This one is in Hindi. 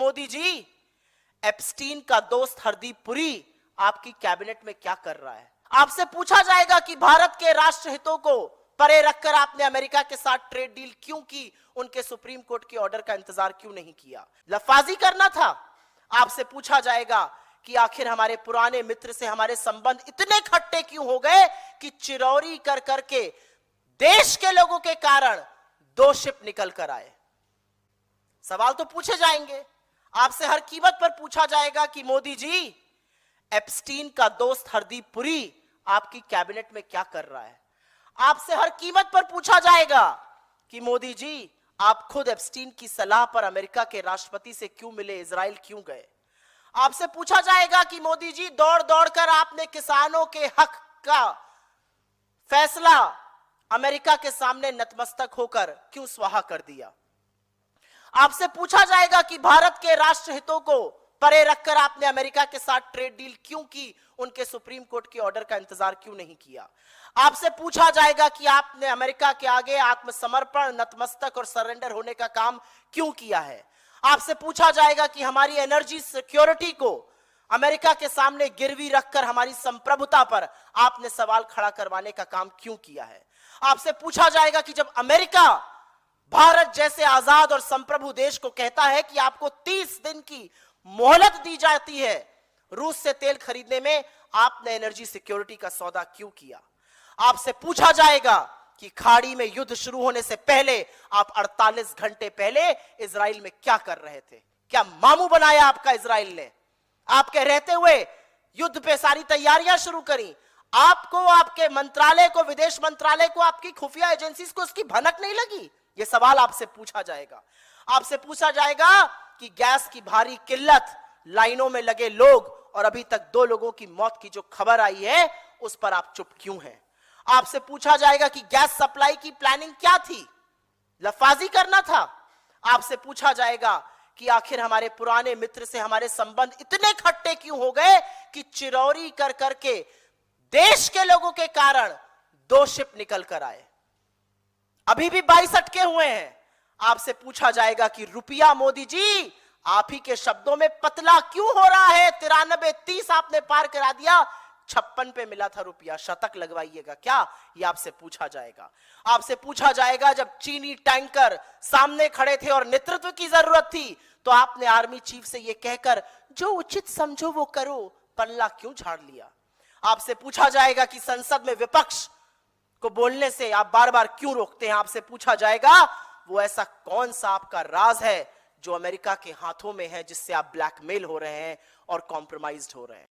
मोदी जी, एप्स्टीन का दोस्त हरदीप पुरी आपकी कैबिनेट में क्या कर रहा है। आपसे पूछा जाएगा कि भारत के राष्ट्र हितों को परे रखकर आपने अमेरिका के साथ ट्रेड डील क्यों की, उनके सुप्रीम कोर्ट के ऑर्डर का इंतजार क्यों नहीं किया, लफाजी करना था। आपसे पूछा जाएगा कि आखिर हमारे पुराने मित्र से हमारे संबंध इतने खट्टे क्यों हो गए कि चिरौरी कर करके देश के लोगों के कारण 2 शिप निकल कर आए। सवाल तो पूछे जाएंगे। आपसे हर कीमत पर पूछा जाएगा कि मोदी जी, एप्स्टीन का दोस्त हरदीप पुरी आपकी कैबिनेट में क्या कर रहा है। आपसे हर कीमत पर पूछा जाएगा कि मोदी जी, आप खुद एप्स्टीन की सलाह पर अमेरिका के राष्ट्रपति से क्यों मिले, इजराइल क्यों गए। आपसे पूछा जाएगा कि मोदी जी, दौड़ दौड़ कर आपने किसानों के हक का फैसला अमेरिका के सामने नतमस्तक होकर क्यों स्वाहा कर दिया। आपसे पूछा जाएगा कि भारत के राष्ट्र हितों को परे रखकर आपने अमेरिका के साथ ट्रेड डील क्यों की, उनके सुप्रीम कोर्ट के ऑर्डर का इंतजार क्यों नहीं किया। आपसे पूछा जाएगा कि आपने अमेरिका के आगे आत्मसमर्पण, नतमस्तक और सरेंडर होने का काम क्यों किया है। आपसे पूछा जाएगा कि हमारी एनर्जी सिक्योरिटी को अमेरिका के सामने गिरवी रखकर हमारी संप्रभुता पर आपने सवाल खड़ा करवाने का काम क्यों किया है। आपसे पूछा जाएगा कि जब अमेरिका भारत जैसे आजाद और संप्रभु देश को कहता है कि आपको 30 दिन की मोहलत दी जाती है रूस से तेल खरीदने में, आपने एनर्जी सिक्योरिटी का सौदा क्यों किया। आपसे पूछा जाएगा कि खाड़ी में युद्ध शुरू होने से पहले आप 48 घंटे पहले इजराइल में क्या कर रहे थे। क्या मामू बनाया आपका इजराइल ने। आपके रहते हुए युद्ध पे सारी तैयारियां शुरू करी। आपको, आपके मंत्रालय को, विदेश मंत्रालय को, आपकी खुफिया एजेंसीज को उसकी भनक नहीं लगी। यह सवाल आपसे पूछा जाएगा। आपसे पूछा जाएगा कि गैस की भारी किल्लत, लाइनों में लगे लोग और अभी तक 2 लोगों की मौत की जो खबर आई है उस पर आप चुप क्यों हैं। आपसे पूछा जाएगा कि गैस सप्लाई की प्लानिंग क्या थी, लफाजी करना था। आपसे पूछा जाएगा कि आखिर हमारे पुराने मित्र से हमारे संबंध इतने खट्टे क्यों हो गए कि चिरौरी कर करके देश के लोगों के कारण 2 शिप निकल कर आए। अभी भी 22 अटके हुए हैं। आपसे पूछा जाएगा कि रुपया मोदी जी, आप ही के शब्दों में पतला क्यों हो रहा है। 93, 30 आपने पार करा दिया, 56 पे मिला था रुपया, शतक लगवाइएगा क्या, ये आपसे पूछा जाएगा। आपसे पूछा जाएगा जब चीनी टैंकर सामने खड़े थे और नेतृत्व की जरूरत थी तो आपने आर्मी चीफ से ये कहकर जो उचित समझो वो करो, पल्ला क्यों झाड़ लिया। आपसे पूछा जाएगा कि संसद में विपक्ष को बोलने से आप बार बार क्यों रोकते हैं। आपसे पूछा जाएगा वो ऐसा कौन सा आपका राज है जो अमेरिका के हाथों में है जिससे आप ब्लैकमेल हो रहे हैं और कॉम्प्रोमाइज्ड हो रहे हैं।